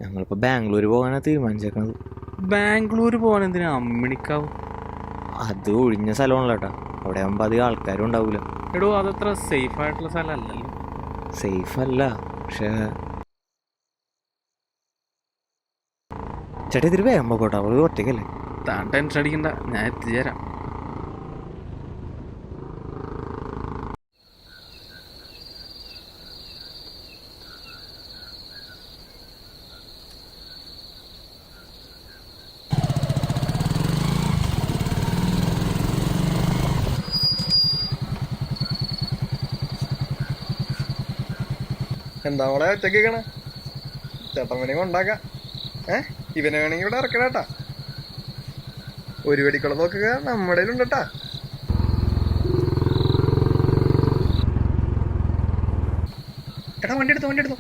ഞങ്ങളിപ്പോൾ ബാംഗ്ലൂർ പോകാനാണ് തീരുമാനിച്ചേക്കണത്. ബാംഗ്ലൂർ പോകാൻ എന്തിനാ അമ്മിണിക്കാവും? അത് ഒഴിഞ്ഞ സ്ഥലമാണല്ലോ ചേട്ടാ, അവിടെ ആകുമ്പോൾ അധികം ആൾക്കാരും ഉണ്ടാവില്ല. എടോ അതത്ര സേഫ് ആയിട്ടുള്ള സ്ഥലമല്ലല്ലോ. സേഫ് അല്ല, പക്ഷേ ചേട്ടാ ഇതിരി വേഗം പോകട്ടെ, അവൾ ഒറ്റയ്ക്കല്ലേ. താൻ ടെൻഷൻ അടിക്കണ്ട, ഞാൻ എത്തിച്ചേരാം. എന്താ മോളെ ഒറ്റക്കാണ്? ചേട്ടൻ വേണമെങ്കിൽ കൊണ്ടാക്കാം. ഇവനെ വേണമെങ്കിൽ ഇവിടെ ഇറക്കണേട്ടാ. ഒരു വെടിക്കുള്ള നോക്കുക നമ്മുടെ ഉണ്ടട്ടാ. എടാ വണ്ടി എടുത്തോ.